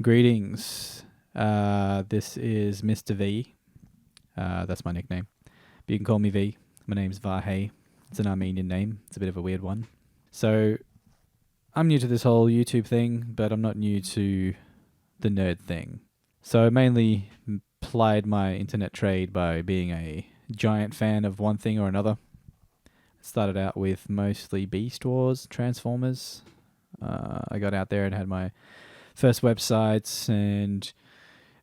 Greetings. This is Mr. V. That's my nickname. But you can call me V. My name's Vahe. It's an Armenian name. It's a bit of a weird one. So, I'm new to this whole YouTube thing, but I'm not new to the nerd thing. So I mainly plied my internet trade by being a giant fan of one thing or another. Started out with mostly Beast Wars, Transformers. I got out there and had my first websites and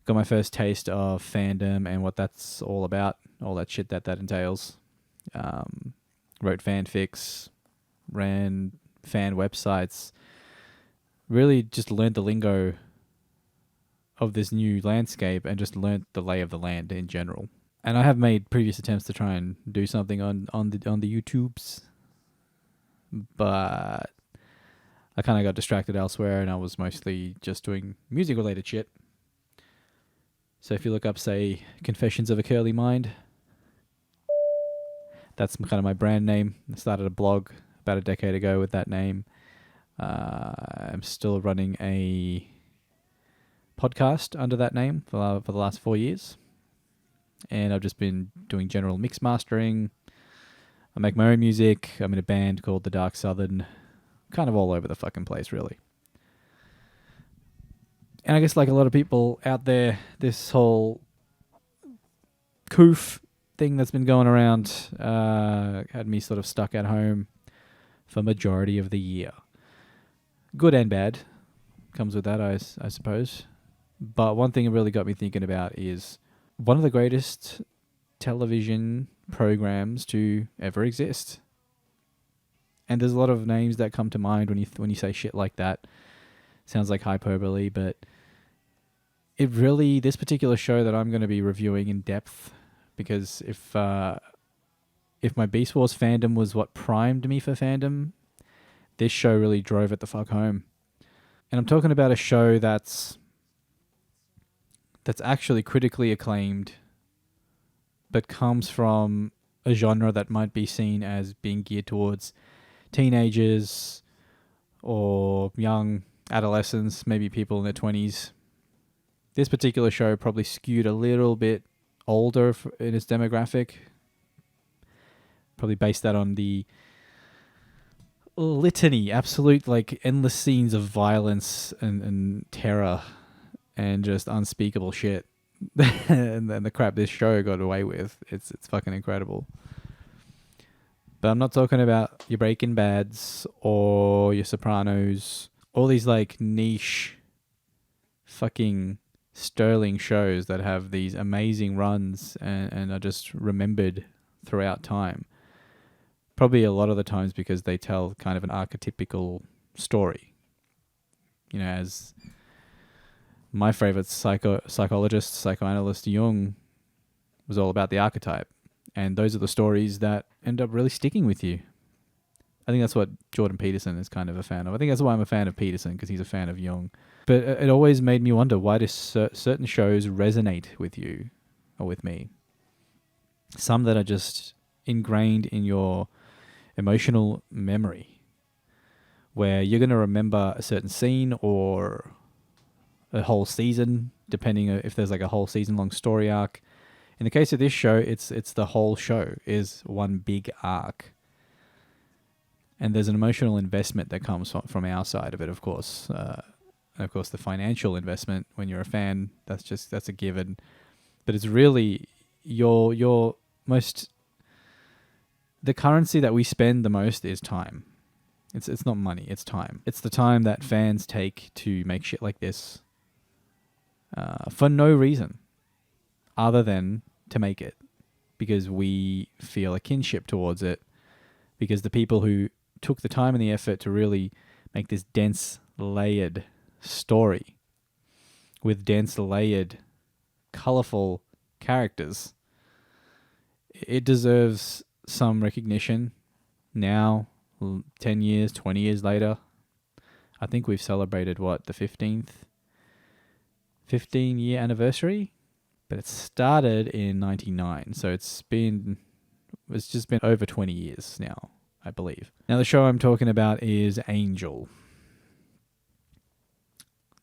got my first taste of fandom and what that's all about, all that shit that entails. Wrote fanfics, ran fan websites, really just learned the lingo of this new landscape and just learnt the lay of the land in general. And I have made previous attempts to try and do something on the YouTubes, but I kind of got distracted elsewhere and I was mostly just doing music related shit. So if you look up, say, Confessions of a Curly Mind, that's kind of my brand name. I started a blog about a decade ago with that name. I'm still running a podcast under that name for the last 4 years. And I've just been doing general mix mastering. I make my own music. I'm in a band called The Dark Southern. Kind of all over the fucking place, really. And I guess like a lot of people out there, this whole coof thing that's been going around had me sort of stuck at home for majority of the year. Good and bad. Comes with that, I suppose. But one thing it really got me thinking about is one of the greatest television programs to ever exist. And there's a lot of names that come to mind when you say shit like that. Sounds like hyperbole, but it really, this particular show that I'm going to be reviewing in depth, because if my Beast Wars fandom was what primed me for fandom, this show really drove it the fuck home. And I'm talking about a show that's actually critically acclaimed, but comes from a genre that might be seen as being geared towards teenagers or young adolescents, maybe people in their 20s. This particular show probably skewed a little bit older in its demographic. Probably based that on the litany, absolute like endless scenes of violence and terror and just unspeakable shit. And then the crap this show got away with, it's fucking incredible. But I'm not talking about your Breaking Bads or your Sopranos, all these like niche fucking sterling shows that have these amazing runs and are just remembered throughout time. Probably a lot of the times because they tell kind of an archetypical story. You know, as my favorite psychoanalyst Jung was all about the archetype. And those are the stories that end up really sticking with you. I think that's what Jordan Peterson is kind of a fan of. I think that's why I'm a fan of Peterson, because he's a fan of Jung. But it always made me wonder, why do certain shows resonate with you or with me? Some that are just ingrained in your emotional memory, where you're going to remember a certain scene or a whole season, depending if there's like a whole season-long story arc. In the case of this show, it's the whole show is one big arc. And there's an emotional investment that comes from our side of it, of course. And of course, the financial investment when you're a fan, that's a given. But it's really your most... The currency that we spend the most is time. It's not money, it's time. It's the time that fans take to make shit like this for no reason other than to make it, because we feel a kinship towards it, because the people who took the time and the effort to really make this dense, layered story with dense, layered, colorful characters, it deserves some recognition now, 10 years, 20 years later. I think we've celebrated, the 15-year anniversary? But it started in 1999, so it's just been over 20 years now, I believe. Now, the show I'm talking about is Angel.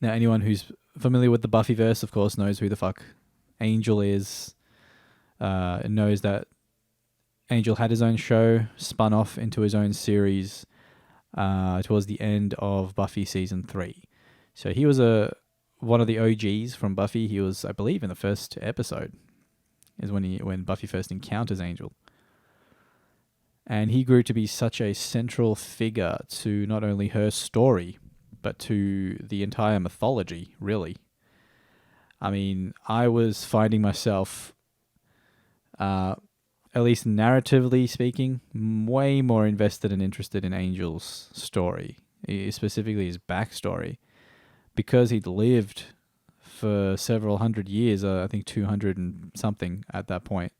Now, anyone who's familiar with the Buffyverse, of course, knows who the fuck Angel is. Knows that Angel had his own show, spun off into his own series towards the end of Buffy season 3. So he was one of the OGs from Buffy. He was, I believe, in the first episode is when Buffy first encounters Angel. And he grew to be such a central figure to not only her story, but to the entire mythology, really. I mean, I was finding myself, at least narratively speaking, way more invested and interested in Angel's story, specifically his backstory, because he'd lived for several hundred years, I think 200 and something at that point.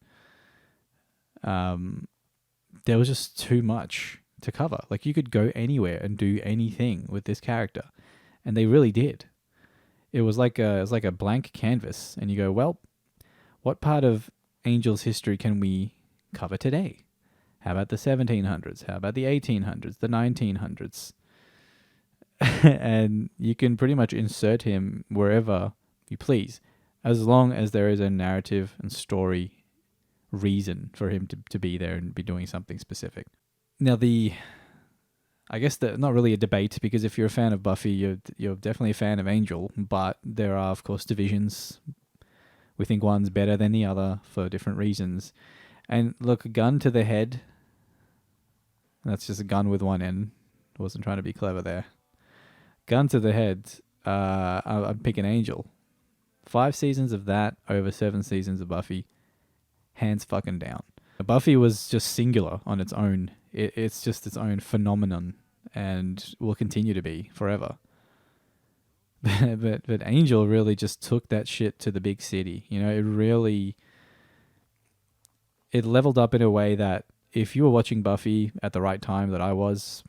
There was just too much to cover. Like, you could go anywhere and do anything with this character, and they really did. It was like a blank canvas, and you go, well, what part of Angel's history can we cover today? How about the 1700s? How about the 1800s? The 1900s? And you can pretty much insert him wherever you please, as long as there is a narrative and story reason for him to be there and be doing something specific. Now, I guess not really a debate, because if you're a fan of Buffy, you're definitely a fan of Angel, but there are, of course, divisions. We think one's better than the other for different reasons. And look, a gun to the head, that's just a gun with one end. I wasn't trying to be clever there. Gun to the head, I'm picking Angel. 5 seasons of that over 7 seasons of Buffy, hands fucking down. Buffy was just singular on its own. It's just its own phenomenon, and will continue to be forever. But Angel really just took that shit to the big city. You know, it leveled up in a way that if you were watching Buffy at the right time that I was,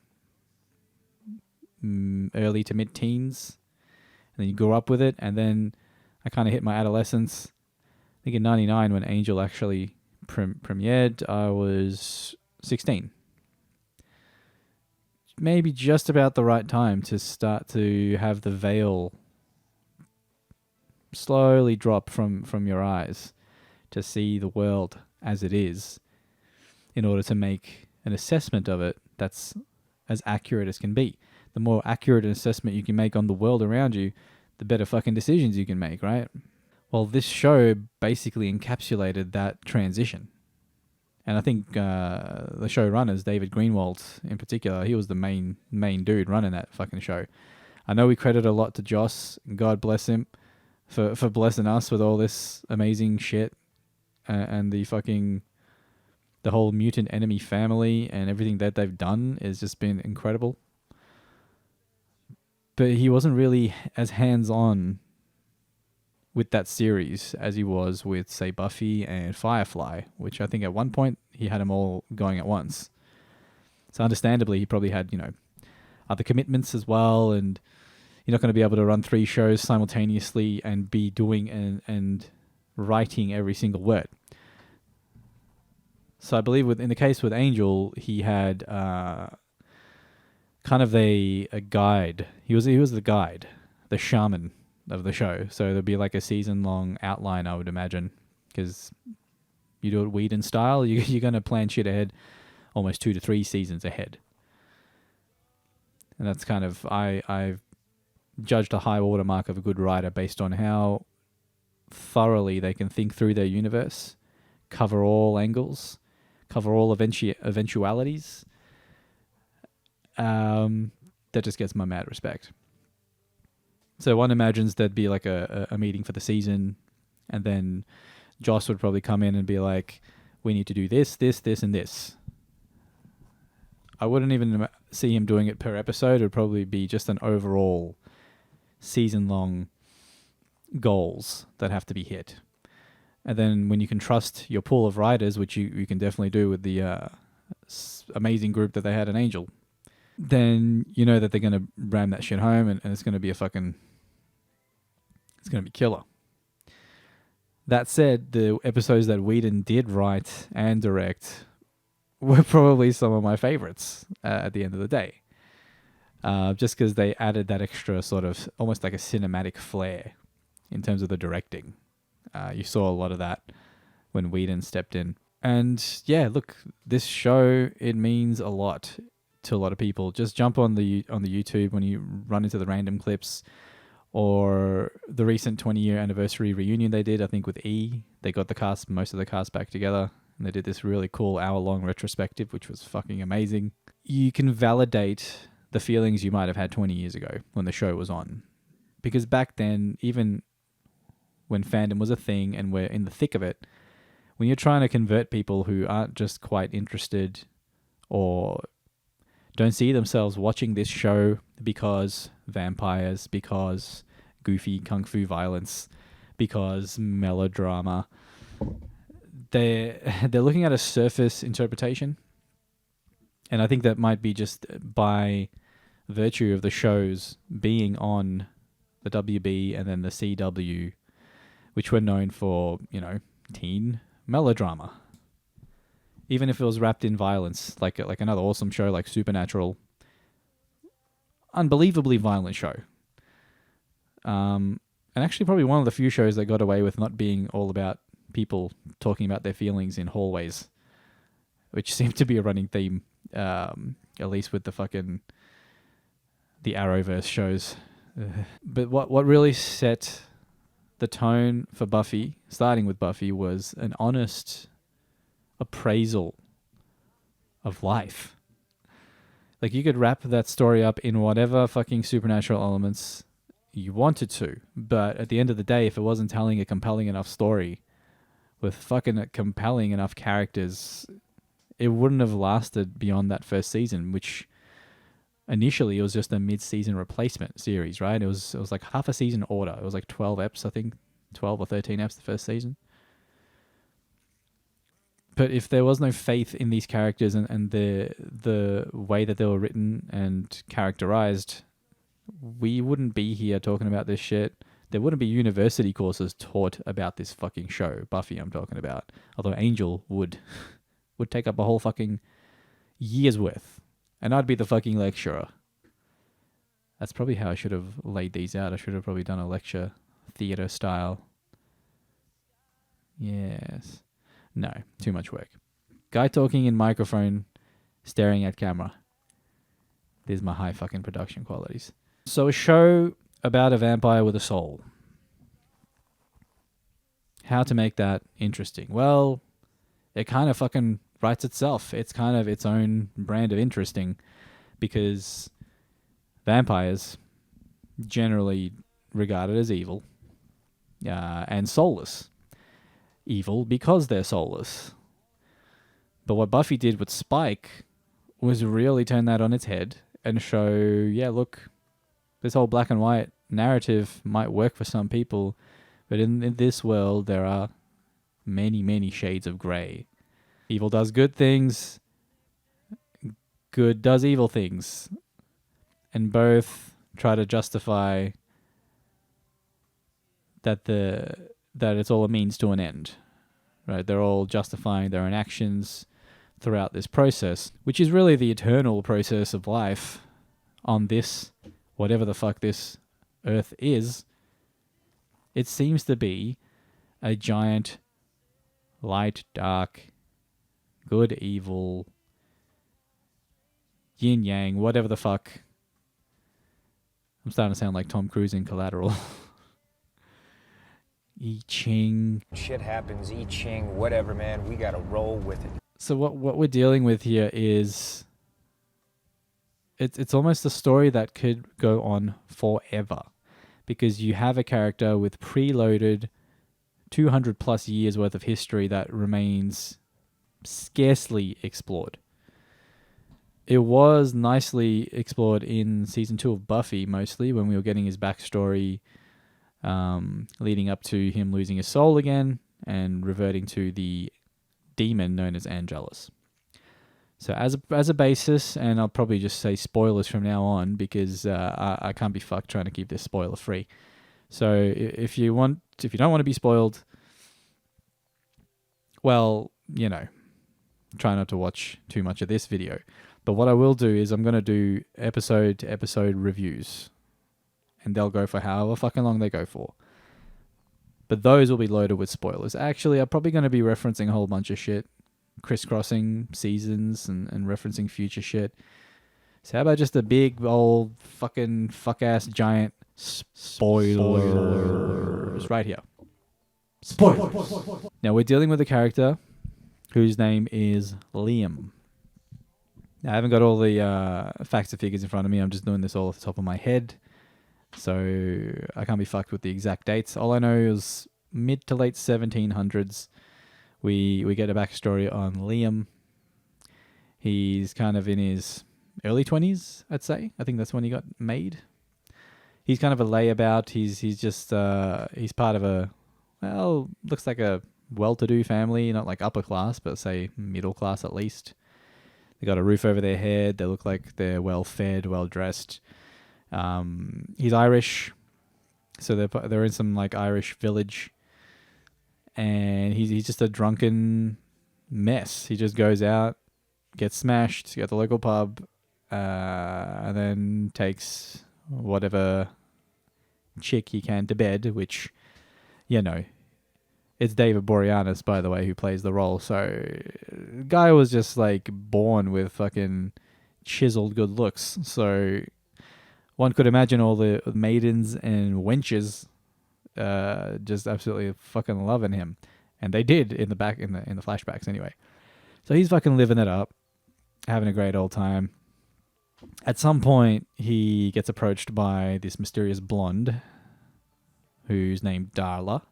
early to mid-teens, and then you grew up with it, and then I kind of hit my adolescence. I think in 99 when Angel actually premiered, I was 16. Maybe just about the right time to start to have the veil slowly drop from your eyes to see the world as it is, in order to make an assessment of it that's as accurate as can be. The more accurate an assessment you can make on the world around you, the better fucking decisions you can make, right? Well, this show basically encapsulated that transition. And I think the showrunners, David Greenwald in particular, he was the main dude running that fucking show. I know we credit a lot to Joss, God bless him, for blessing us with all this amazing shit, and the whole mutant enemy family and everything that they've done has just been incredible. But he wasn't really as hands-on with that series as he was with, say, Buffy and Firefly, which I think at one point he had them all going at once. So understandably, he probably had, other commitments as well, and you're not going to be able to run 3 shows simultaneously and be doing and writing every single word. So I believe in the case with Angel, he had kind of a guide. He was the guide, the shaman of the show. So there'd be like a season-long outline, I would imagine, because you do it Whedon style. You're going to plan shit ahead almost 2 to 3 seasons ahead. And that's kind of, I've judged a high watermark of a good writer based on how thoroughly they can think through their universe, cover all angles, cover all eventualities. That just gets my mad respect. So one imagines there'd be like a meeting for the season, and then Joss would probably come in and be like, we need to do this, this, this, and this. I wouldn't even see him doing it per episode. It would probably be just an overall season-long goals that have to be hit. And then when you can trust your pool of writers, which you can definitely do with the amazing group that they had in Angel, then you know that they're going to ram that shit home, and it's going to be it's going to be killer. That said, the episodes that Whedon did write and direct were probably some of my favorites at the end of the day. Just because they added that extra sort of almost like a cinematic flair in terms of the directing. You saw a lot of that when Whedon stepped in. And yeah, look, this show, it means a lot to a lot of people. Just jump on the YouTube when you run into the random clips, or the recent 20-year anniversary reunion they did, I think with E. They got most of the cast back together, and they did this really cool hour-long retrospective, which was fucking amazing. You can validate the feelings you might have had 20 years ago when the show was on. Because back then, even when fandom was a thing and we're in the thick of it, when you're trying to convert people who aren't just quite interested or don't see themselves watching this show because vampires, because goofy kung fu violence, because melodrama, they're looking at a surface interpretation. And I think that might be just by virtue of the shows being on the WB and then the CW, which were known for, teen melodrama. Even if it was wrapped in violence, like another awesome show like Supernatural, unbelievably violent show. And actually probably one of the few shows that got away with not being all about people talking about their feelings in hallways, which seemed to be a running theme, at least with the Arrowverse shows. But what really set the tone for Buffy, starting with Buffy, was an honest appraisal of life. Like, you could wrap that story up in whatever fucking supernatural elements you wanted to, but at the end of the day, if it wasn't telling a compelling enough story with fucking compelling enough characters, it wouldn't have lasted beyond that first season, which initially it was just a mid-season replacement series, right? It was like half a season order. It was like 12 eps, I think, 12 or 13 eps the first season. But if there was no faith in these characters and the way that they were written and characterized, we wouldn't be here talking about this shit. There wouldn't be university courses taught about this fucking show, Buffy I'm talking about. Although Angel would take up a whole fucking year's worth. And I'd be the fucking lecturer. That's probably how I should have laid these out. I should have probably done a lecture, theater style. Yes. No, too much work. Guy talking in microphone, staring at camera. There's my high fucking production qualities. So a show about a vampire with a soul. How to make that interesting? Well, it kind of fucking writes itself. It's kind of its own brand of interesting, because vampires generally regarded as evil and soulless. Evil because they're soulless. But what Buffy did with Spike was really turn that on its head and show, yeah, look, this whole black and white narrative might work for some people, but in this world there are many, many shades of grey. Evil does good things, good does evil things, and both try to justify that it's all a means to an end, right? They're all justifying their own actions throughout this process, which is really the eternal process of life on this, whatever the fuck this earth is. It seems to be a giant light, dark, good, evil, yin yang, whatever the fuck. I'm starting to sound like Tom Cruise in Collateral. I Ching. Shit happens, I Ching, whatever, man. We gotta roll with it. So what we're dealing with here is it's almost a story that could go on forever, because you have a character with preloaded 200 plus years worth of history that remains scarcely explored. It was nicely explored in season 2 of Buffy, mostly when we were getting his backstory, leading up to him losing his soul again and reverting to the demon known as Angelus. So as a basis, and I'll probably just say spoilers from now on, because I can't be fucked trying to keep this spoiler free. So if you don't want to be spoiled, well, try not to watch too much of this video. But what I will do is I'm going to do episode to episode reviews, and they'll go for however fucking long they go for. But those will be loaded with spoilers. Actually, I'm probably going to be referencing a whole bunch of shit, crisscrossing seasons and referencing future shit. So how about just a big old fucking fuck-ass giant spoilers right here. Spoilers. Now we're dealing with a character whose name is Liam. Now, I haven't got all the facts and figures in front of me. I'm just doing this all off the top of my head. So I can't be fucked with the exact dates. All I know is mid to late 1700s. We get a backstory on Liam. He's kind of in his early 20s, I'd say. I think that's when he got made. He's kind of a layabout. He's just he's part of a, well, looks like a well-to-do family, not like upper class, but say middle class at least. They got a roof over their head. They look like they're well-fed, well-dressed. He's Irish, so they're in some like Irish village, and he's just a drunken mess. He just goes out, gets smashed at the local pub, and then takes whatever chick he can to bed, which, you know, it's David Boreanaz, by the way, who plays the role. So the guy was just like born with fucking chiseled good looks. So one could imagine all the maidens and wenches just absolutely fucking loving him. And they did in the flashbacks anyway. So he's fucking living it up, having a great old time. At some point, he gets approached by this mysterious blonde who's named Darla.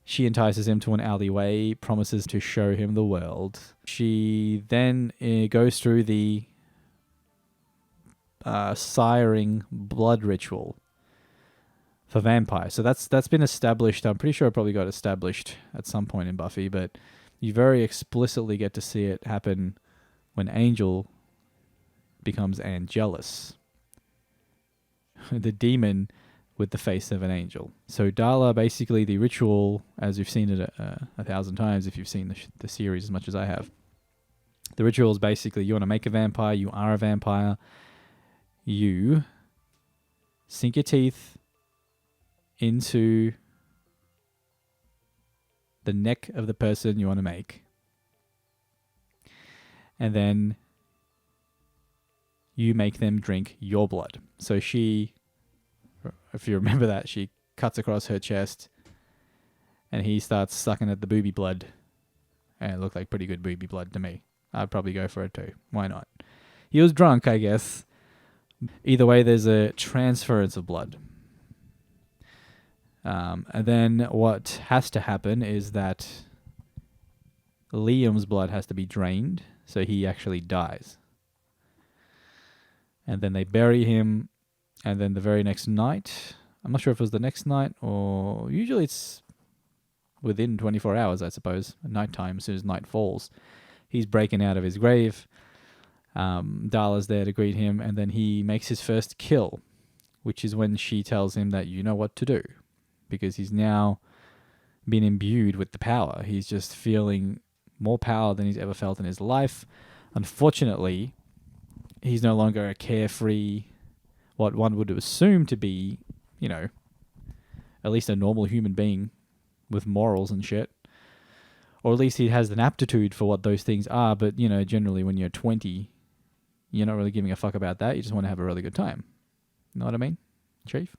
She entices him to an alleyway, promises to show him the world. She then goes through the siring blood ritual for vampires. So that's been established. I'm pretty sure it probably got established at some point in Buffy, but you very explicitly get to see it happen when Angel becomes Angelus, the demon with the face of an angel. So Darla, basically the ritual, as you've seen it 1,000 times if you've seen the series as much as I have, the ritual is basically you want to make a vampire, you are a vampire, you sink your teeth into the neck of the person you want to make, and then you make them drink your blood. So she, if you remember that, she cuts across her chest and he starts sucking at the booby blood. And it looked like pretty good booby blood to me. I'd probably go for it too. Why not? He was drunk, I guess. Either way, there's a transference of blood. And then what has to happen is that Liam's blood has to be drained, so he actually dies. And then they bury him, and then the very next night, I'm not sure if it was the next night, or usually it's within 24 hours, I suppose, at nighttime, as soon as night falls, he's breaking out of his grave. Darla's there to greet him, and then he makes his first kill, which is when she tells him that you know what to do, because he's now been imbued with the power. He's just feeling more power than he's ever felt in his life. Unfortunately, he's no longer a carefree, what one would assume to be, you know, at least a normal human being with morals and shit. Or at least he has an aptitude for what those things are, but, you know, generally when you're 20, you're not really giving a fuck about that. You just want to have a really good time. You know what I mean, Chief?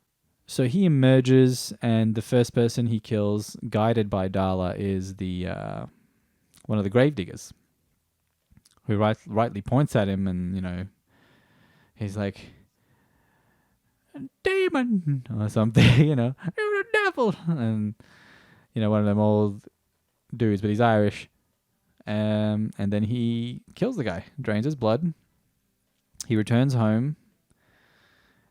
So he emerges, and the first person he kills, guided by Darla, is the one of the gravediggers, who rightly points at him, and, you know, he's like, demon, or something, you know, you're a devil, and, you know, one of them old dudes, but he's Irish, and then he kills the guy, drains his blood. He returns home,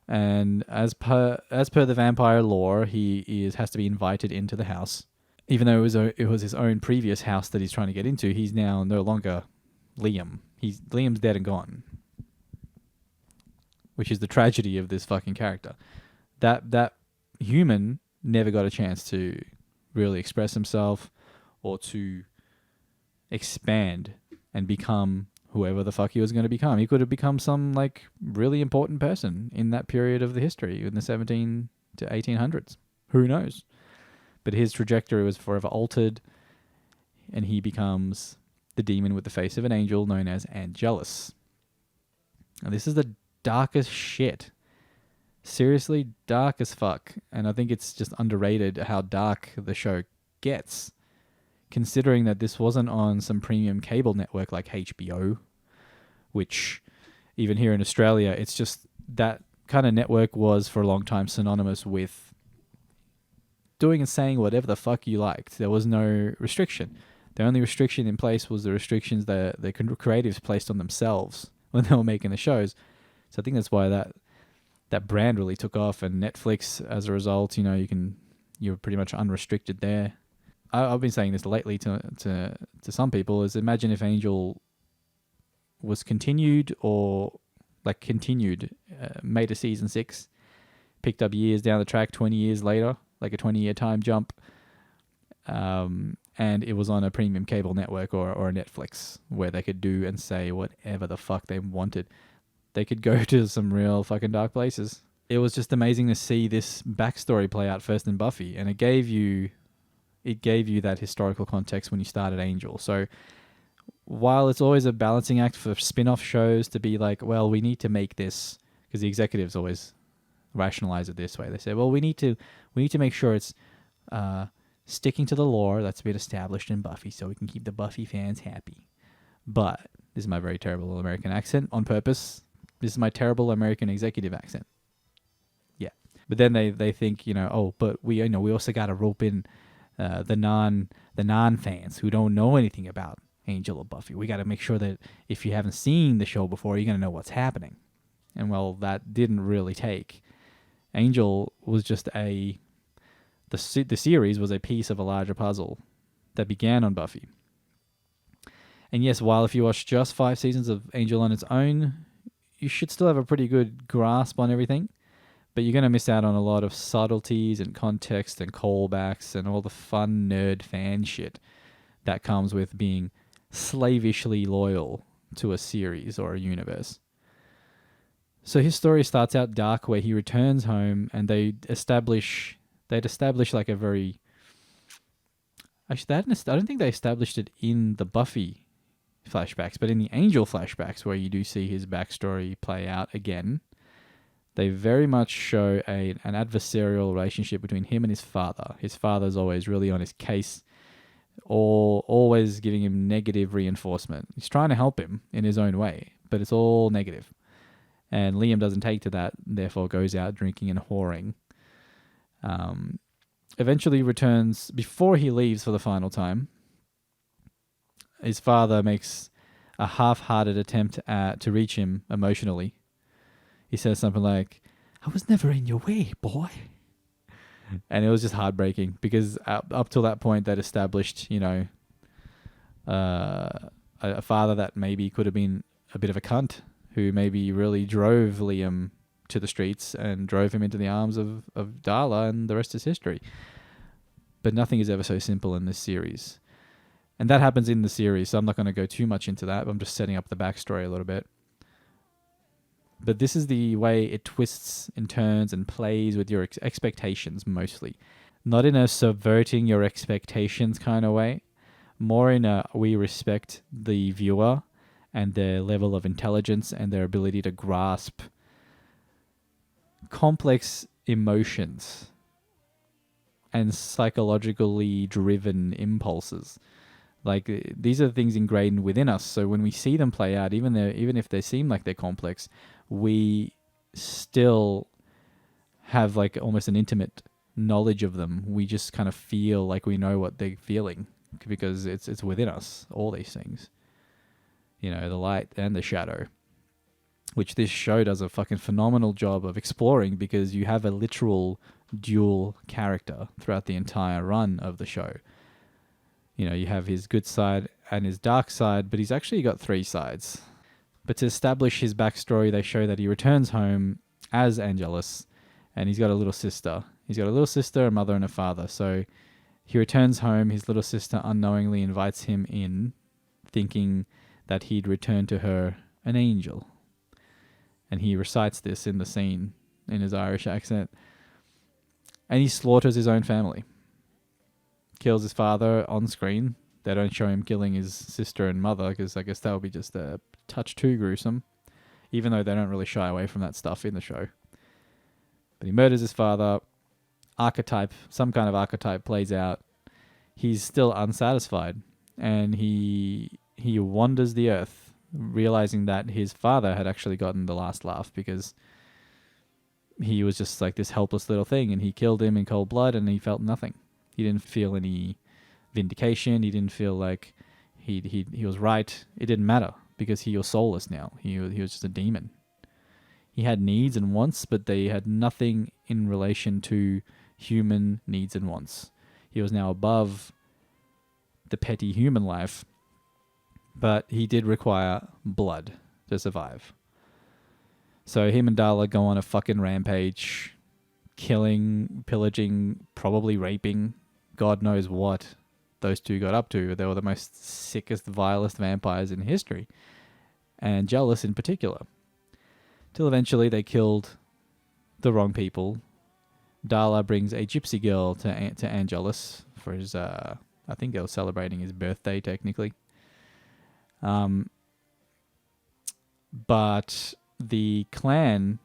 and as per the vampire lore, he has to be invited into the house, even though it was his own previous house that he's trying to get into. He's now no longer Liam. Liam's dead and gone, which is the tragedy of this fucking character. That human never got a chance to really express himself or to expand and become whoever the fuck he was going to become. He could have become some like really important person in that period of the history in the 17 to 1800s. Who knows? But his trajectory was forever altered, and he becomes the demon with the face of an angel known as Angelus. And this is the darkest shit. Seriously, dark as fuck. And I think it's just underrated how dark the show gets, considering that this wasn't on some premium cable network like HBO, which even here in Australia, it's just that kind of network was for a long time synonymous with doing and saying whatever the fuck you liked. There was no restriction. The only restriction in place was the restrictions that the creatives placed on themselves when they were making the shows. So I think that's why that brand really took off, and Netflix, as a result, you're pretty much unrestricted there. I've been saying this lately to some people, is imagine if Angel was continued made a season 6, picked up years down the track, 20 years later, like a 20-year time jump, and it was on a premium cable network or a Netflix where they could do and say whatever the fuck they wanted. They could go to some real fucking dark places. It was just amazing to see this backstory play out first in Buffy, and it gave you that historical context when you started Angel. So while it's always a balancing act for spin-off shows to be like, well, we need to make this, because the executives always rationalize it this way. They say, well, we need to make sure it's sticking to the lore that's been established in Buffy so we can keep the Buffy fans happy. But this is my very terrible American accent on purpose. This is my terrible American executive accent. Yeah. But then they think, but we also got to rope in the non fans who don't know anything about Angel or Buffy. We got to make sure that if you haven't seen the show before, you're going to know what's happening. And well, that didn't really take. Angel was just the series was a piece of a larger puzzle that began on Buffy. And yes, while if you watch just 5 seasons of Angel on its own, you should still have a pretty good grasp on everything, but you're going to miss out on a lot of subtleties and context and callbacks and all the fun nerd fan shit that comes with being slavishly loyal to a series or a universe. So his story starts out dark, where he returns home and they'd establish like a very... Actually, I don't think they established it in the Buffy flashbacks, but in the Angel flashbacks, where you do see his backstory play out again, they very much show an adversarial relationship between him and his father. His father's always really on his case, or always giving him negative reinforcement. He's trying to help him in his own way, but it's all negative. And Liam doesn't take to that, therefore goes out drinking and whoring. Eventually returns, before he leaves for the final time, his father makes a half-hearted attempt to reach him emotionally. He says something like, "I was never in your way, boy." And it was just heartbreaking, because up till that point they'd established, a father that maybe could have been a bit of a cunt, who maybe really drove Liam to the streets and drove him into the arms of Darla, and the rest is history. But nothing is ever so simple in this series. And that happens in the series, so I'm not going to go too much into that. I'm just setting up the backstory a little bit. But this is the way it twists and turns and plays with your expectations mostly. Not in a subverting your expectations kind of way. More in a, we respect the viewer and their level of intelligence and their ability to grasp complex emotions and psychologically driven impulses. Like, these are things ingrained within us. So when we see them play out, even if they seem like they're complex, we still have like almost an intimate knowledge of them. We just kind of feel like we know what they're feeling, because it's within us, all these things. The light and the shadow, which this show does a fucking phenomenal job of exploring, because you have a literal dual character throughout the entire run of the show. You have his good side and his dark side, but he's actually got 3 sides. But to establish his backstory, they show that he returns home as Angelus, and he's got a little sister. He's got a little sister, a mother, and a father. So he returns home. His little sister unknowingly invites him in, thinking that he'd return to her an angel. And he recites this in the scene in his Irish accent. And he slaughters his own family. kills his father on screen. They don't show him killing his sister and mother because I guess that would be just a touch too gruesome, even though they don't really shy away from that stuff in the show. But he murders his father. Some kind of archetype plays out. He's still unsatisfied, and he wanders the earth, realizing that his father had actually gotten the last laugh because he was just like this helpless little thing, and he killed him in cold blood, and he felt nothing. He didn't feel any vindication. He didn't feel like he was right. It didn't matter because he was soulless now. He was just a demon. He had needs and wants, but they had nothing in relation to human needs and wants. He was now above the petty human life, but he did require blood to survive. So him and Darla go on a fucking rampage, killing, pillaging, probably raping, God knows what those two got up to. They were the most sickest, vilest vampires in history, and jealous in particular. Till eventually they killed the wrong people. Darla brings a gypsy girl to Angelus for his, I think they were celebrating his birthday technically. But the clan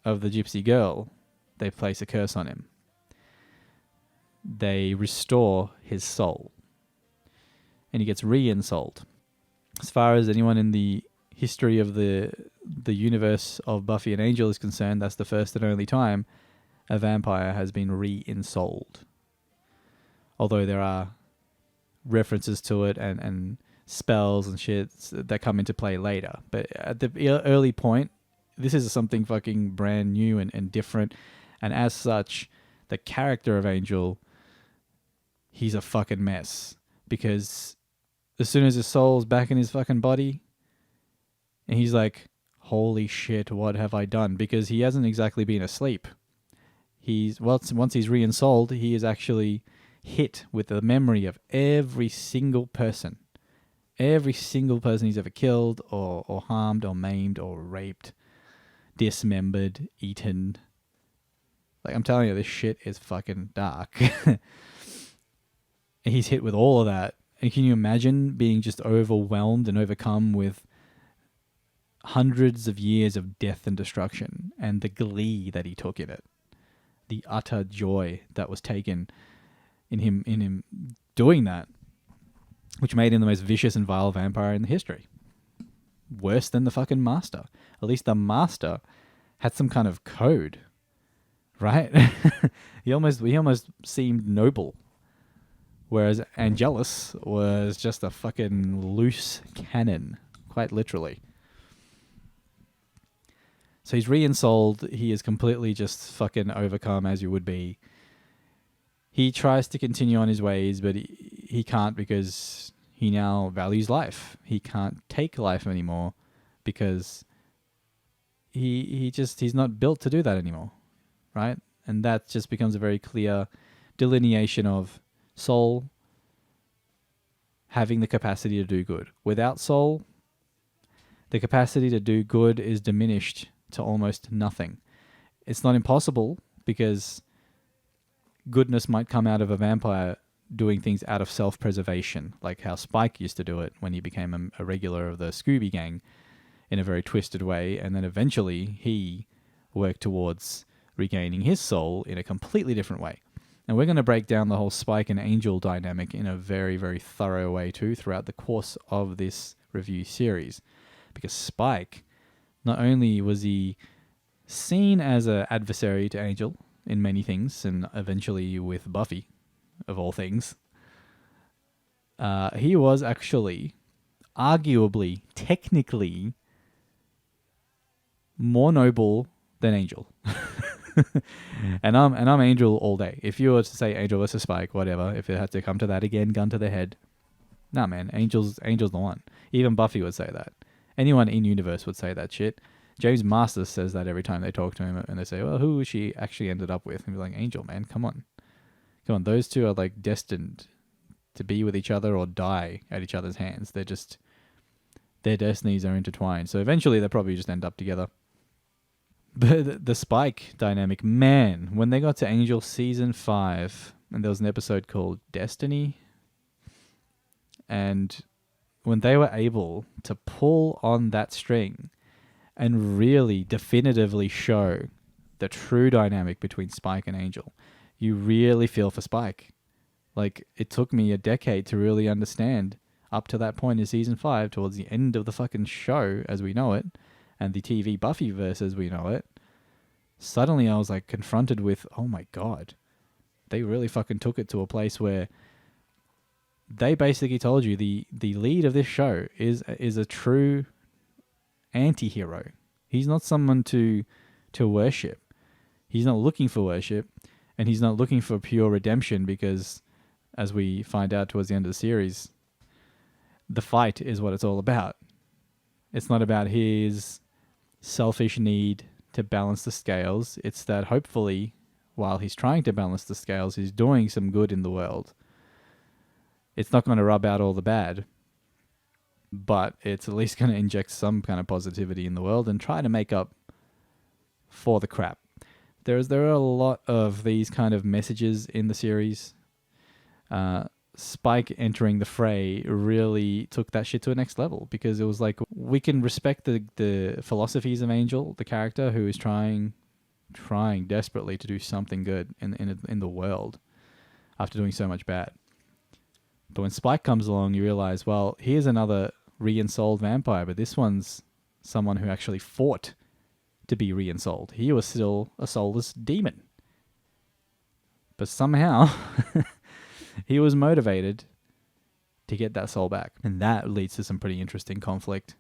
of the gypsy girl, they place a curse on him. They restore his soul, and he gets re-ensouled. As far as anyone in the history of the universe of Buffy and Angel is concerned, that's the first and only time a vampire has been re-ensouled. Although there are references to it and spells and shit that come into play later. But at the early point, this is something fucking brand new and different. And as such, the character of Angel, he's a fucking mess. Because as soon as his soul's back in his fucking body, and he's like, holy shit, what have I done? Because he hasn't exactly been asleep. Once he's re-ensouled, he is actually hit with the memory of every single person. Every single person he's ever killed or harmed or maimed or raped, dismembered, eaten. Like, I'm telling you, this shit is fucking dark. And he's hit with all of that. And can you imagine being just overwhelmed and overcome with hundreds of years of death and destruction and the glee that he took in it? The utter joy that was taken in him doing that, which made him the most vicious and vile vampire in history. Worse than the fucking Master. At least the Master had some kind of code, right? he almost seemed noble, whereas Angelus was just a fucking loose cannon, quite literally. So he's re-ensouled. He is completely just fucking overcome as you would be. He tries to continue on his ways, but he can't because he now values life. He can't take life anymore because he's not built to do that anymore, right? And that just becomes a very clear delineation of soul having the capacity to do good. Without soul, the capacity to do good is diminished to almost nothing. It's not impossible because goodness might come out of a vampire doing things out of self-preservation, like how Spike used to do it when he became a regular of the Scooby Gang in a very twisted way, and then eventually he worked towards regaining his soul in a completely different way. And we're going to break down the whole Spike and Angel dynamic in a very, very thorough way too throughout the course of this review series. Because Spike, not only was he seen as an adversary to Angel in many things, and eventually with Buffy, of all things, he was actually, arguably, technically, more noble than Angel. and I'm Angel all day. If you were to say Angel versus Spike, whatever, if it had to come to that again, gun to the head, nah, man, Angel's the one. Even Buffy would say that. Anyone in universe would say that shit. James Masters says that every time they talk to him, and they say, well, who she actually ended up with? And he's like, Angel, man, come on. Those two are like destined to be with each other or die at each other's hands. They're just, their destinies are intertwined. So eventually they'll probably just end up together. But the Spike dynamic, man, when they got to Angel season 5, and there was an episode called Destiny. And when they were able to pull on that string and really definitively show the true dynamic between Spike and Angel, you really feel for Spike. Like, it took me a decade to really understand up to that point in season 5, towards the end of the fucking show as we know it, and the TV Buffyverse as we know it. Suddenly I was like confronted with, oh my god, they really fucking took it to a place where they basically told you the lead of this show is a true anti-hero. He's not someone to worship. He's not looking for worship, and he's not looking for pure redemption, because as we find out towards the end of the series, the fight is what it's all about. It's not about his selfish need to balance the scales. It's that hopefully, while he's trying to balance the scales, he's doing some good in the world. It's not going to rub out all the bad, but it's at least going to inject some kind of positivity in the world and try to make up for the crap. There are a lot of these kind of messages in the series. Spike entering the fray really took that shit to a next level, because it was like, we can respect the philosophies of Angel, the character who is trying desperately to do something good in the world after doing so much bad. But when Spike comes along, you realize, well, here's another re-ensouled vampire, but this one's someone who actually fought to be re-ensouled. He was still a soulless demon. But somehow he was motivated to get that soul back. And that leads to some pretty interesting conflict,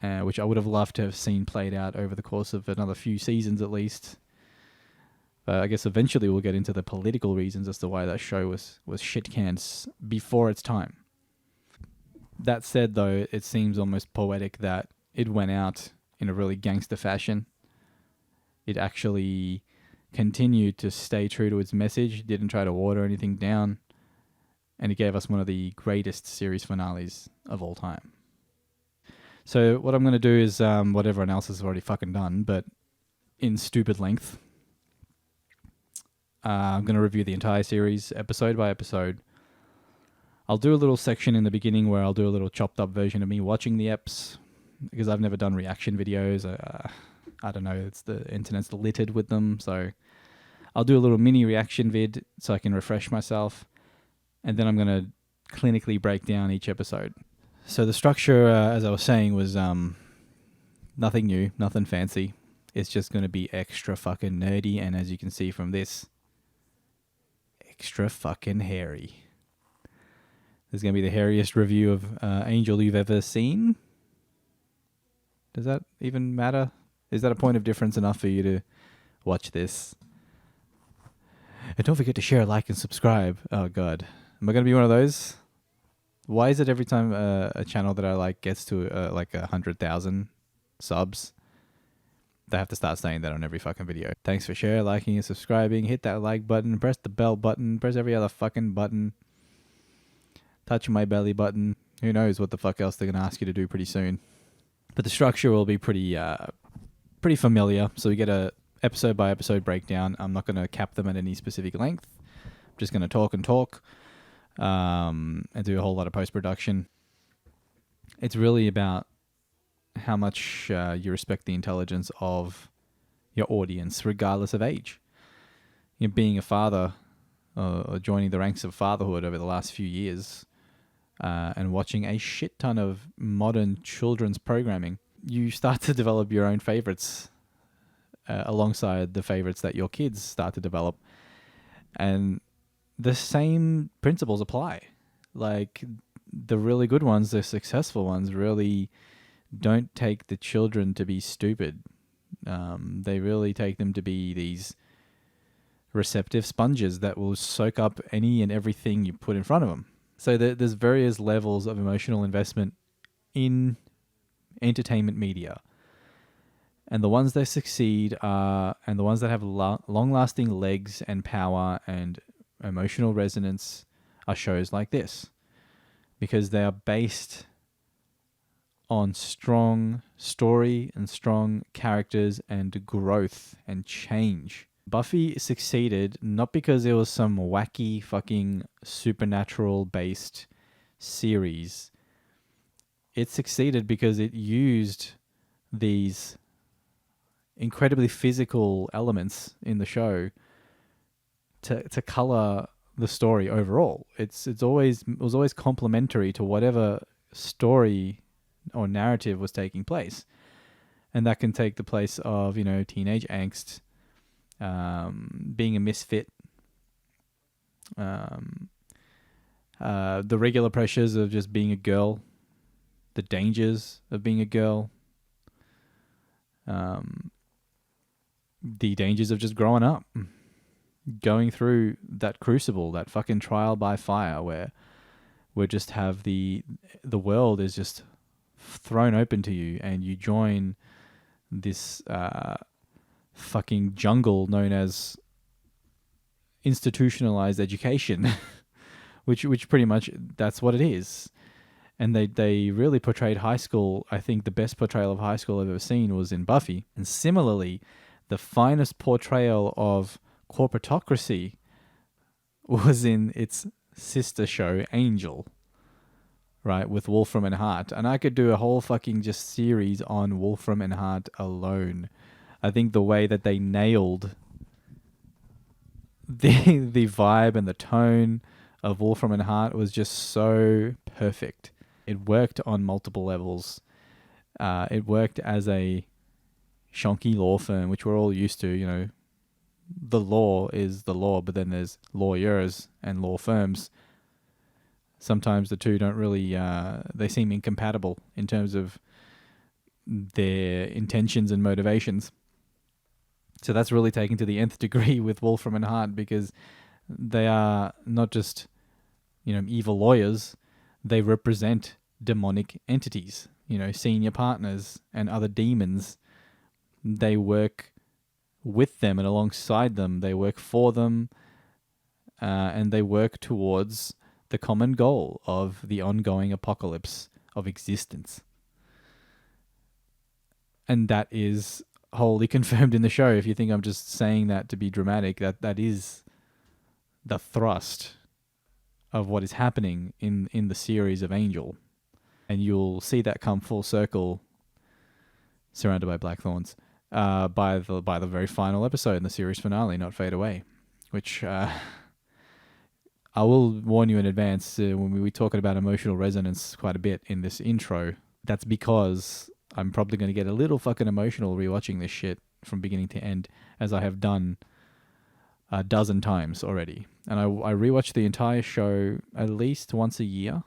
which I would have loved to have seen played out over the course of another few seasons at least. I guess eventually we'll get into the political reasons as to why that show was shit cans before its time. That said, though, it seems almost poetic that it went out in a really gangster fashion. It actually continued to stay true to its message, didn't try to water anything down, and it gave us one of the greatest series finales of all time. So what I'm going to do is what everyone else has already fucking done, but in stupid length. I'm going to review the entire series, episode by episode. I'll do a little section in the beginning where I'll do a little chopped up version of me watching the eps, because I've never done reaction videos. I don't know, the internet's littered with them, so I'll do a little mini reaction vid so I can refresh myself, and then I'm going to clinically break down each episode. So the structure, as I was saying, was nothing new, nothing fancy. It's just going to be extra fucking nerdy, and as you can see from this, extra fucking hairy. This is going to be the hairiest review of Angel you've ever seen. Does that even matter? Is that a point of difference enough for you to watch this? And don't forget to share, like, and subscribe. Oh, God. Am I going to be one of those? Why is it every time a channel that I like gets to like 100,000 subs, they have to start saying that on every fucking video? Thanks for sharing, liking, and subscribing. Hit that like button. Press the bell button. Press every other fucking button. Touch my belly button. Who knows what the fuck else they're going to ask you to do pretty soon. But the structure will be pretty familiar. So we get a episode by episode breakdown. I'm not going to cap them at any specific length. I'm just going to talk and talk and do a whole lot of post-production. It's really about how much you respect the intelligence of your audience, regardless of age. You know, being a father or joining the ranks of fatherhood over the last few years and watching a shit ton of modern children's programming, you start to develop your own favorites alongside the favorites that your kids start to develop. And the same principles apply. Like, the really good ones, the successful ones, really don't take the children to be stupid. They really take them to be these receptive sponges that will soak up any and everything you put in front of them. So there's various levels of emotional investment in entertainment media. And the ones that succeed are, and the ones that have long-lasting legs and power and emotional resonance, are shows like this. Because they are based on strong story and strong characters and growth and change. Buffy succeeded not because it was some wacky fucking supernatural based series. It succeeded because it used these incredibly physical elements in the show to color the story overall. It was always complementary to whatever story or narrative was taking place, and that can take the place of teenage angst, being a misfit, um, the regular pressures of just being a girl, the dangers of being a girl, the dangers of just growing up, going through that crucible, that fucking trial by fire, where we just have the world is just thrown open to you, and you join this fucking jungle known as institutionalized education, which pretty much that's what it is. And they really portrayed high school. I think the best portrayal of high school I've ever seen was in Buffy. And similarly, the finest portrayal of corporatocracy was in its sister show, Angel, right, with Wolfram and Hart. And I could do a whole fucking just series on Wolfram and Hart alone. I think the way that they nailed the vibe and the tone of Wolfram and Hart was just so perfect. It worked on multiple levels. It worked as a shonky law firm, which we're all used to. The law is the law, but then there's lawyers and law firms. Sometimes the two don't really, they seem incompatible in terms of their intentions and motivations. So that's really taken to the nth degree with Wolfram and Hart, because they are not just, evil lawyers. They represent demonic entities, senior partners and other demons. They work with them and alongside them. They work for them, and they work towards the common goal of the ongoing apocalypse of existence. And that is wholly confirmed in the show. If you think I'm just saying that to be dramatic, that is the thrust of what is happening in the series of Angel. And you'll see that come full circle, surrounded by black thorns, by the very final episode in the series finale, Not Fade Away, which I will warn you in advance, when we talking about emotional resonance quite a bit in this intro. That's because I'm probably going to get a little fucking emotional rewatching this shit from beginning to end, as I have done a dozen times already. And I rewatch the entire show at least once a year,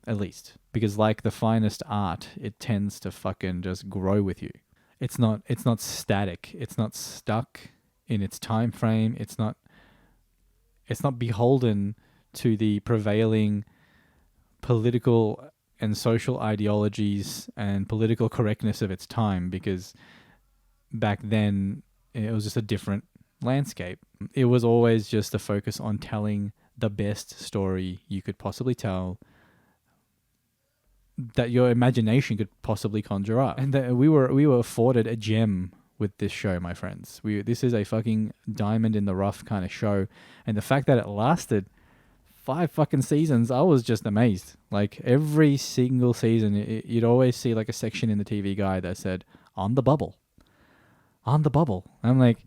at least, because like the finest art, it tends to fucking just grow with you. It's not static. It's not stuck in its time frame. It's not beholden to the prevailing political and social ideologies and political correctness of its time, because back then it was just a different landscape. It was always just a focus on telling the best story you could possibly tell, that your imagination could possibly conjure up. And that we were afforded a gem with this show, my friends. This is a fucking diamond in the rough kind of show. And the fact that it lasted 5 fucking seasons, I was just amazed. Like every single season, you'd always see like a section in the TV guide that said, on the bubble. On the bubble. And I'm like,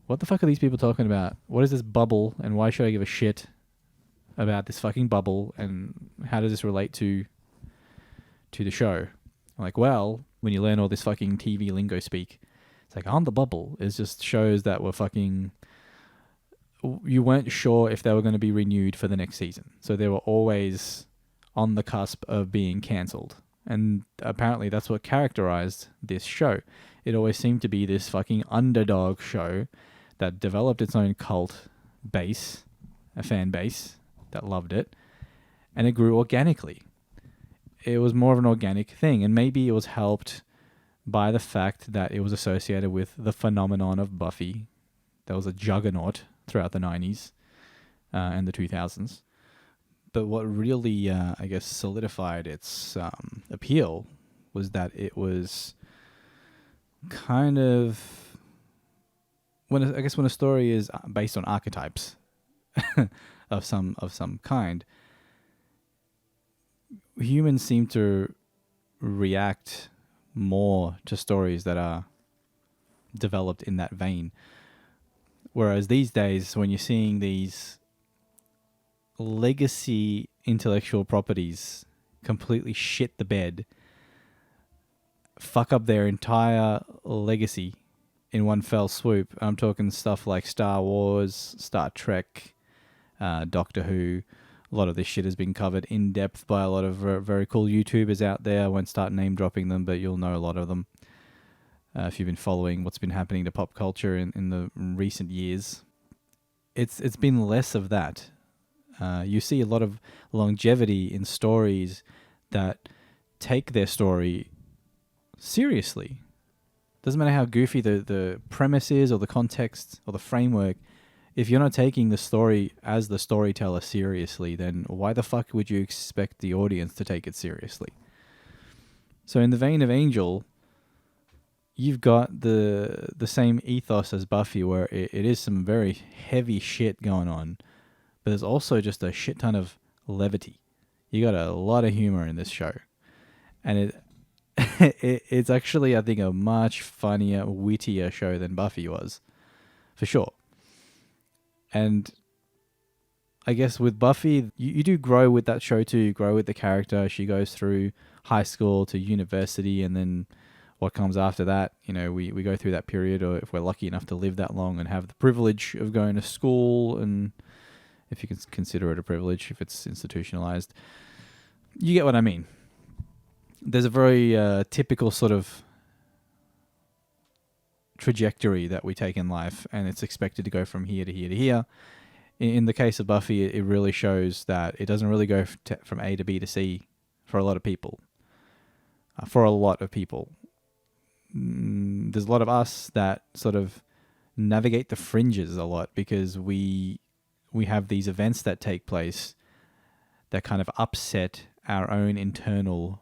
what the fuck are these people talking about? What is this bubble, and why should I give a shit about this fucking bubble, and how does this relate to the show? I'm like, well, when you learn all this fucking TV lingo speak, it's like on the bubble is just shows that were fucking, you weren't sure if they were going to be renewed for the next season. So they were always on the cusp of being cancelled. And apparently that's what characterized this show. It always seemed to be this fucking underdog show that developed its own cult base, a fan base that loved it, and it grew organically. It was more of an organic thing, and maybe it was helped by the fact that it was associated with the phenomenon of Buffy. There was a juggernaut throughout the 90s and the 2000s. But what really, I guess, solidified its appeal was that it was kind of I guess when a story is based on archetypes of some kind, humans seem to react more to stories that are developed in that vein. Whereas these days, when you're seeing these legacy intellectual properties completely shit the bed, fuck up their entire legacy in one fell swoop. I'm talking stuff like Star Wars, Star Trek, Doctor Who. A lot of this shit has been covered in depth by a lot of very cool YouTubers out there. I won't start name dropping them, but you'll know a lot of them if you've been following what's been happening to pop culture in the recent years. It's been less of that. You see a lot of longevity in stories that take their story seriously. Doesn't matter how goofy the premise is or the context or the framework. If you're not taking the story as the storyteller seriously, then why the fuck would you expect the audience to take it seriously? So in the vein of Angel, you've got the same ethos as Buffy, where it is some very heavy shit going on, but there's also just a shit ton of levity. You got a lot of humor in this show, and it's actually, I think, a much funnier, wittier show than Buffy was, for sure. And I guess with Buffy, you do grow with that show too. You grow with the character. She goes through high school to university, and then what comes after that, we go through that period, or if we're lucky enough to live that long and have the privilege of going to school, and if you can consider it a privilege, if it's institutionalized, you get what I mean. There's a very typical sort of trajectory that we take in life, and it's expected to go from here to here to here. In the case of Buffy, it really shows that it doesn't really go from A to B to C for a lot of people. There's a lot of us that sort of navigate the fringes a lot because we have these events that take place that kind of upset our own internal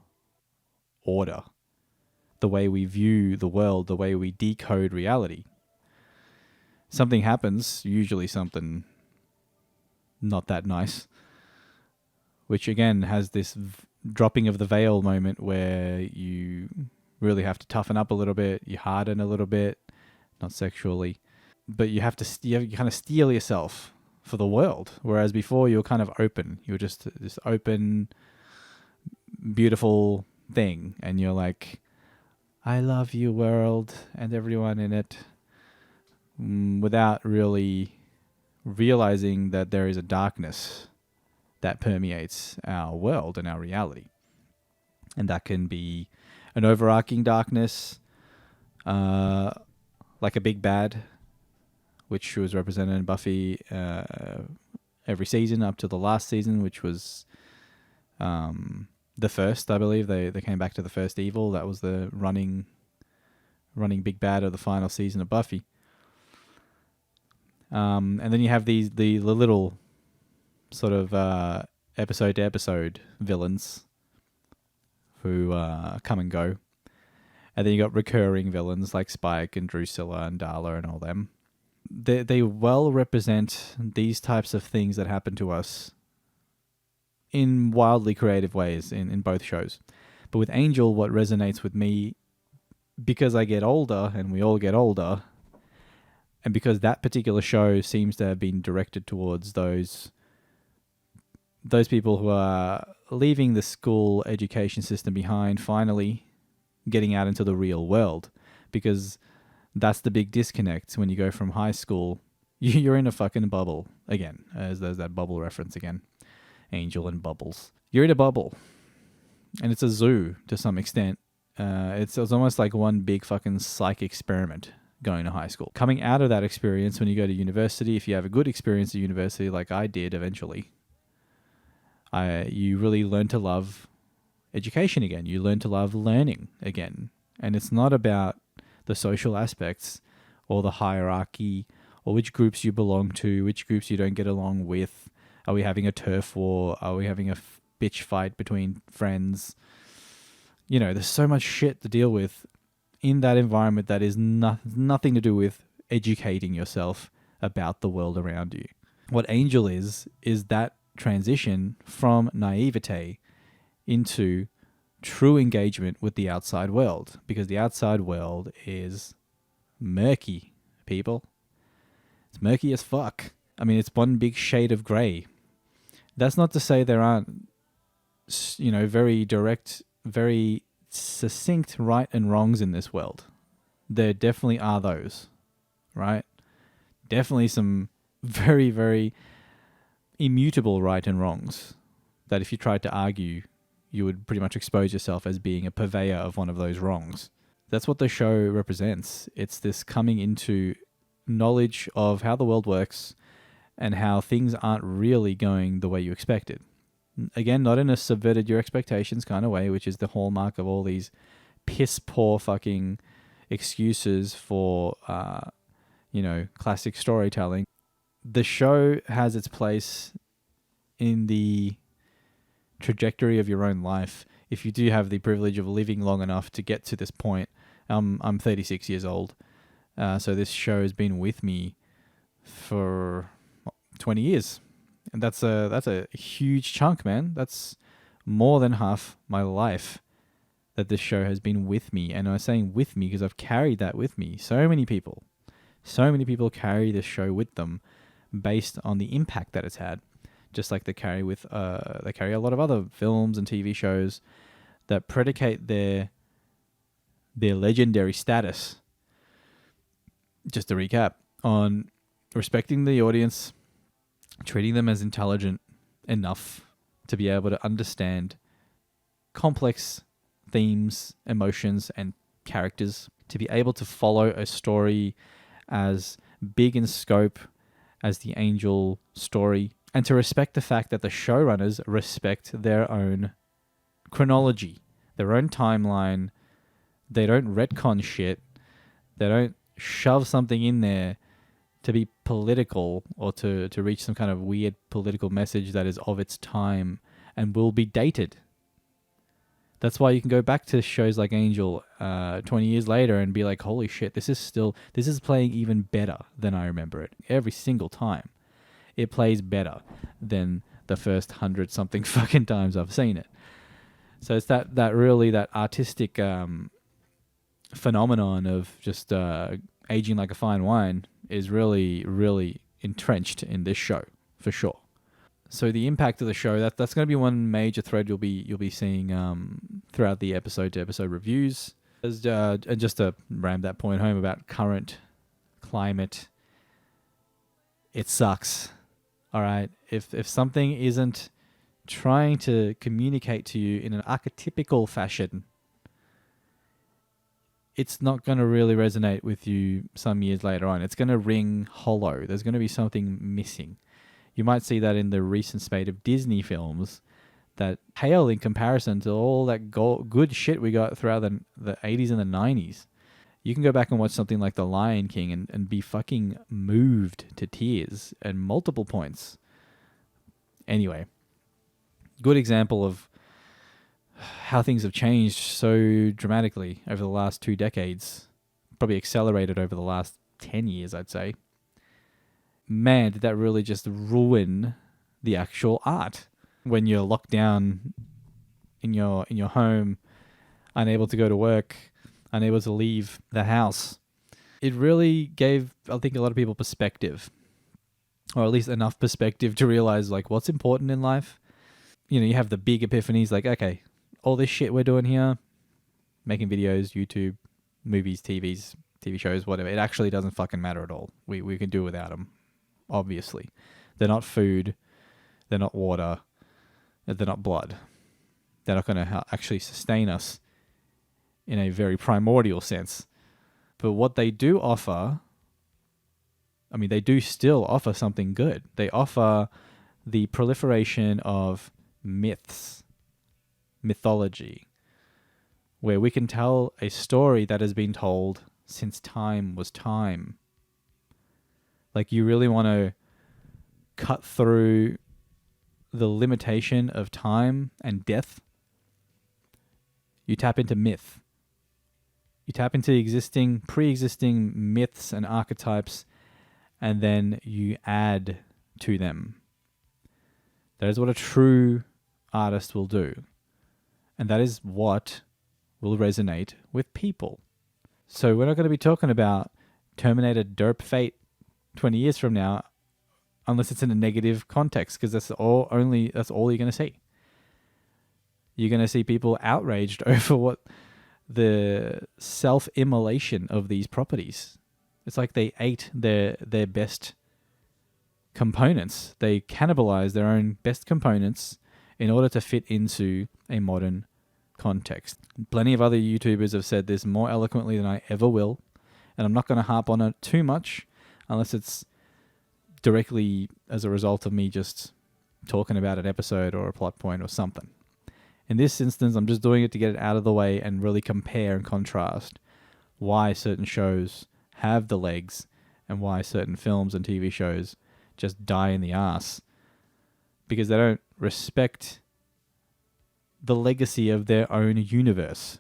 order, the way we view the world, the way we decode reality. Something happens, usually something not that nice, which again has this dropping of the veil moment where you really have to toughen up a little bit, you harden a little bit, not sexually, but you kind of steel yourself for the world. Whereas before you were kind of open, you were just this open, beautiful thing, and you're like, I love you, world, and everyone in it, without really realizing that there is a darkness that permeates our world and our reality. And that can be an overarching darkness, like a big bad, which was represented in Buffy every season up to the last season, which was the first, I believe. They came back to the first evil. That was the running big bad of the final season of Buffy. And then you have the little sort of episode to episode villains who come and go. And then you got recurring villains like Spike and Drusilla and Darla and all them. They well represent these types of things that happen to us in wildly creative ways in both shows. But with Angel, what resonates with me, because I get older and we all get older, and because that particular show seems to have been directed towards those people who are leaving the school education system behind, finally getting out into the real world. Because that's the big disconnect when you go from high school. You're in a fucking bubble again, as there's that bubble reference again. Angel and bubbles. You're in a bubble, and it's a zoo to some extent. It's almost like one big fucking psych experiment going to high school. Coming out of that experience, when you go to university, if you have a good experience at university like I did eventually, you really learn to love education again. You learn to love learning again. And it's not about the social aspects or the hierarchy or which groups you belong to, which groups you don't get along with. Are we having a turf war? Are we having a bitch fight between friends? There's so much shit to deal with in that environment that is nothing to do with educating yourself about the world around you. What Angel is that transition from naivete into true engagement with the outside world, because the outside world is murky, people. It's murky as fuck. I mean, it's one big shade of grey. That's not to say there aren't, very direct, very succinct right and wrongs in this world. There definitely are those, right? Definitely some very, very immutable right and wrongs that if you tried to argue, you would pretty much expose yourself as being a purveyor of one of those wrongs. That's what the show represents. It's this coming into knowledge of how the world works and how things aren't really going the way you expected. Again, not in a subverted your expectations kind of way, which is the hallmark of all these piss poor fucking excuses for, classic storytelling. The show has its place in the trajectory of your own life. If you do have the privilege of living long enough to get to this point, I'm 36 years old, so this show has been with me for 20 years. And that's a huge chunk, man. That's more than half my life that this show has been with me. And I'm saying with me because I've carried that with me. So many people carry this show with them based on the impact that it's had. Just like they carry a lot of other films and TV shows that predicate their legendary status. Just to recap, on respecting the audience, treating them as intelligent enough to be able to understand complex themes, emotions, and characters, to be able to follow a story as big in scope as the Angel story, and to respect the fact that the showrunners respect their own chronology, their own timeline. They don't retcon shit. They don't shove something in there to be political or to reach some kind of weird political message that is of its time and will be dated. That's why you can go back to shows like Angel 20 years later and be like, holy shit, this is playing even better than I remember it. Every single time. It plays better than the first 100-something fucking times I've seen it. So it's that artistic phenomenon of just aging like a fine wine is really, really entrenched in this show, for sure. So the impact of the show, that's going to be one major thread you'll be seeing throughout the episode-to-episode reviews. And just to ram that point home about current climate, it sucks. All right, if something isn't trying to communicate to you in an archetypical fashion, it's not going to really resonate with you some years later on. It's going to ring hollow. There's going to be something missing. You might see that in the recent spate of Disney films that pale in comparison to all that good shit we got throughout the 80s and the 90s. You can go back and watch something like The Lion King and be fucking moved to tears at multiple points. Anyway, good example of how things have changed so dramatically over the last 2 decades. Probably accelerated over the last 10 years, I'd say. Man, did that really just ruin the actual art. When you're locked down in your home, unable to go to work, unable to leave the house, it really gave, I think, a lot of people perspective, or at least enough perspective to realize like what's important in life. You have the big epiphanies like, okay, all this shit we're doing here, making videos, YouTube, movies, TV shows, whatever, it actually doesn't fucking matter at all. We can do without them, obviously. They're not food, they're not water, they're not blood. They're not going to actually sustain us in a very primordial sense. But what they do offer, I mean, they do still offer something good. They offer the proliferation of myths, mythology, where we can tell a story that has been told since time was time. Like, you really want to cut through the limitation of time and death. You tap into myth. You tap into pre-existing myths and archetypes, and then you add to them. That is what a true artist will do. And that is what will resonate with people. So we're not going to be talking about Terminator Derp Fate 20 years from now unless it's in a negative context, because that's all you're going to see. You're going to see people outraged over what the self-immolation of these properties. It's like they ate their best components. They cannibalized their own best components in order to fit into a modern context. Plenty of other YouTubers have said this more eloquently than I ever will, and I'm not going to harp on it too much unless it's directly as a result of me just talking about an episode or a plot point or something. In this instance, I'm just doing it to get it out of the way and really compare and contrast why certain shows have the legs and why certain films and TV shows just die in the ass because they don't respect the legacy of their own universe.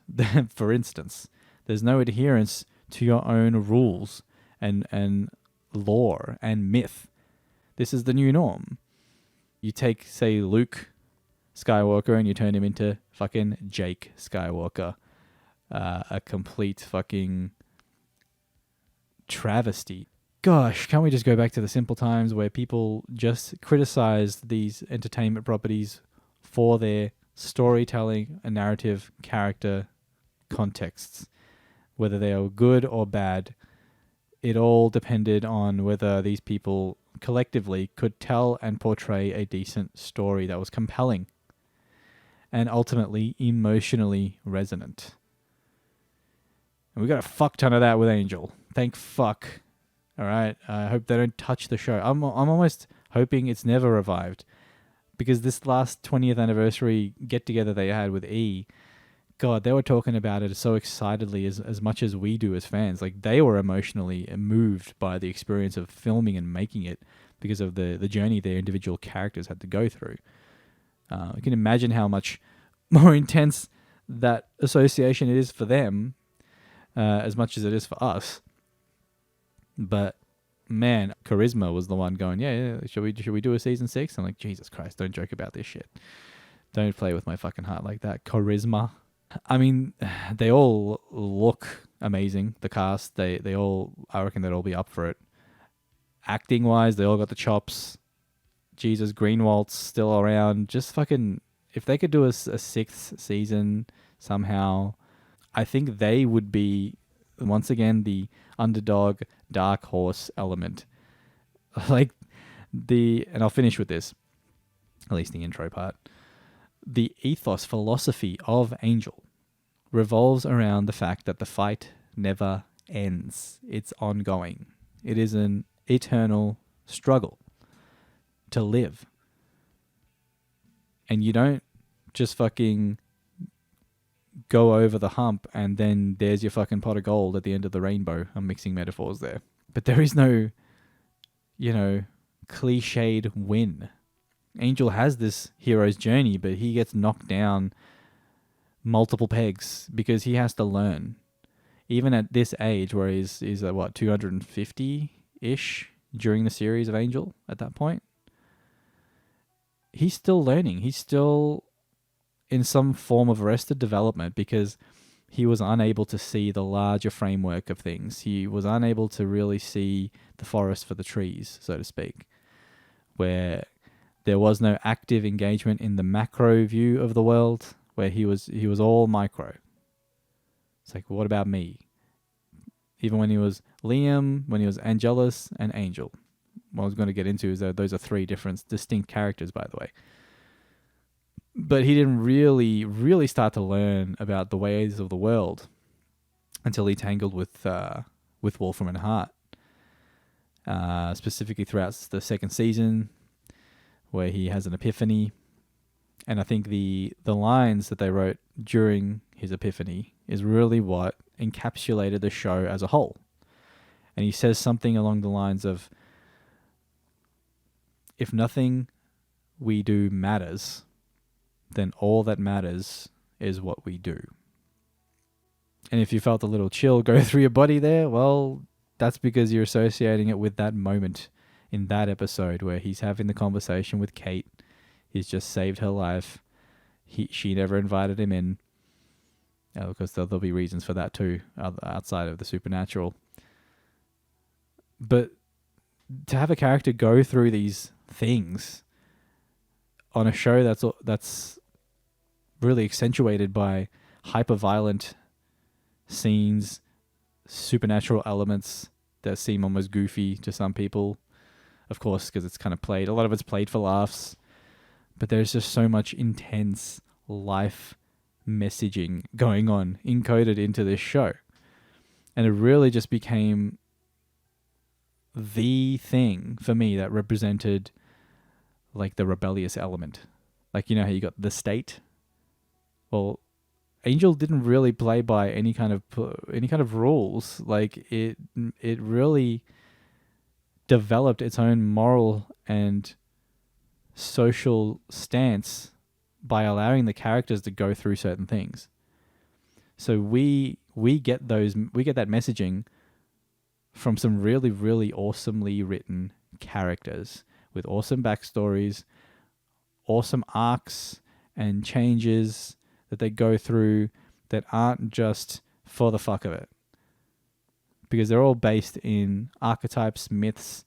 For instance, there's no adherence to your own rules and lore and myth. This is the new norm. You take, say, Luke Skywalker and you turn him into fucking Jake Skywalker. A complete fucking travesty. Gosh, can't we just go back to the simple times where people just criticized these entertainment properties for their storytelling and narrative character contexts? Whether they are good or bad, it all depended on whether these people collectively could tell and portray a decent story that was compelling and ultimately emotionally resonant. And we got a fuck ton of that with Angel. Thank fuck. All right. I hope they don't touch the show. I'm almost hoping it's never revived, because this last 20th anniversary get together they had with E, God, they were talking about it so excitedly as much as we do as fans. Like, they were emotionally moved by the experience of filming and making it because of the journey their individual characters had to go through. You can imagine how much more intense that association is for them, as much as it is for us. But man, Charisma was the one going, yeah, should we do a season 6? I'm like, Jesus Christ, don't joke about this shit. Don't play with my fucking heart like that. Charisma. I mean, they all look amazing. The cast, they all, I reckon they'd all be up for it. Acting wise, they all got the chops. Jesus, Greenwald's still around. Just fucking, if they could do a 6th season somehow, I think they would be, once again, the underdog dark horse element. Like and I'll finish with this, at least the intro part. The ethos philosophy of Angel revolves around the fact that the fight never ends. It's ongoing. It is an eternal struggle to live. And you don't just fucking go over the hump and then there's your fucking pot of gold at the end of the rainbow. I'm mixing metaphors there. But there is no, cliched win. Angel has this hero's journey, but he gets knocked down multiple pegs because he has to learn. Even at this age where he's at 250-ish during the series of Angel at that point, he's still learning. He's still in some form of arrested development because he was unable to see the larger framework of things. He was unable to really see the forest for the trees, so to speak, where there was no active engagement in the macro view of the world, where he was all micro. It's like, what about me? Even when he was Liam, when he was Angelus and Angel. What I was going to get into is that those are 3 different distinct characters, by the way. But he didn't really start to learn about the ways of the world until he tangled with Wolfram and Hart. Specifically throughout the 2nd season, where he has an epiphany. And I think the lines that they wrote during his epiphany is really what encapsulated the show as a whole. And he says something along the lines of, if nothing we do matters, then all that matters is what we do. And if you felt a little chill go through your body there, well, that's because you're associating it with that moment in that episode where he's having the conversation with Kate. He's just saved her life. She never invited him in. Because there'll be reasons for that too, outside of the supernatural. But to have a character go through these things on a show that's really accentuated by hyper-violent scenes, supernatural elements that seem almost goofy to some people, of course, because it's kind of played. A lot of it's played for laughs, but there's just so much intense life messaging going on encoded into this show. And it really just became the thing for me that represented like the rebellious element. Like, you know how you got the state? Well, Angel didn't really play by any kind of rules. Like it really developed its own moral and social stance by allowing the characters to go through certain things. So we get that messaging from some really, really awesomely written characters with awesome backstories, awesome arcs and changes that they go through that aren't just for the fuck of it. Because they're all based in archetypes, myths,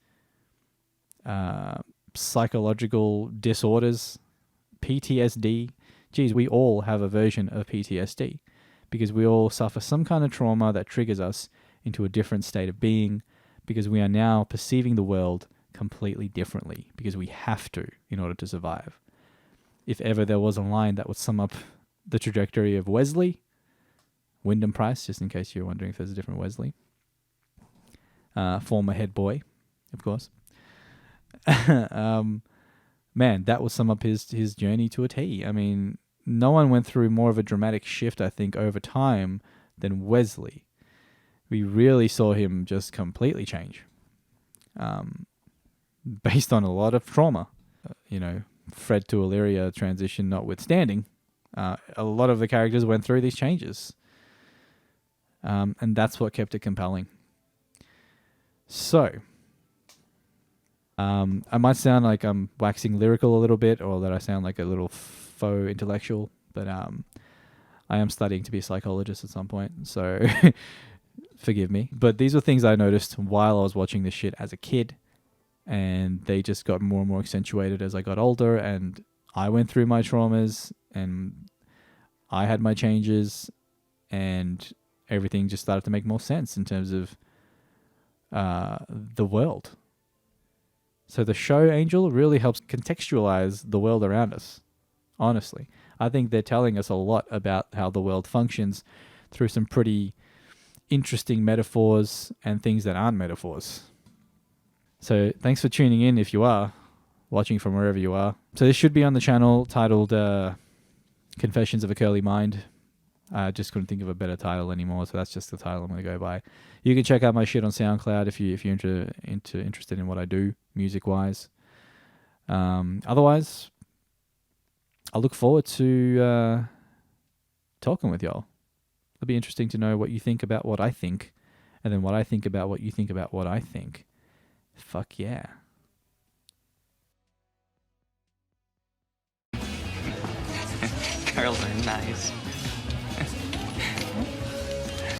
psychological disorders, PTSD. Geez, we all have a version of PTSD because we all suffer some kind of trauma that triggers us into a different state of being because we are now perceiving the world completely differently because we have to in order to survive. If ever there was a line that would sum up the trajectory of Wesley, Wyndham-Price, just in case you're wondering if there's a different Wesley, former head boy, of course. Man, that would sum up his journey to a T. I mean, no one went through more of a dramatic shift, I think, over time than Wesley. We really saw him just completely change, based on a lot of trauma. Fred to Illyria transition notwithstanding, a lot of the characters went through these changes. And that's what kept it compelling. So, I might sound like I'm waxing lyrical a little bit, or that I sound like a little faux intellectual, but I am studying to be a psychologist at some point, so forgive me. But these were things I noticed while I was watching this shit as a kid, and they just got more and more accentuated as I got older, and I went through my traumas, and I had my changes, and everything just started to make more sense in terms of the world. So the show Angel really helps contextualize the world around us. Honestly, I think they're telling us a lot about how the world functions through some pretty interesting metaphors and things that aren't metaphors. So thanks for tuning in if you are watching from wherever you are. So this should be on the channel titled Confessions of a Curly Mind. I just couldn't think of a better title anymore, so that's just the title I'm going to go by. You can check out my shit on SoundCloud if you're interested in what I do music-wise. Otherwise, I look forward to talking with y'all. It'll be interesting to know what you think about what I think, and then what I think about what you think about what I think. Fuck yeah. Girls are nice.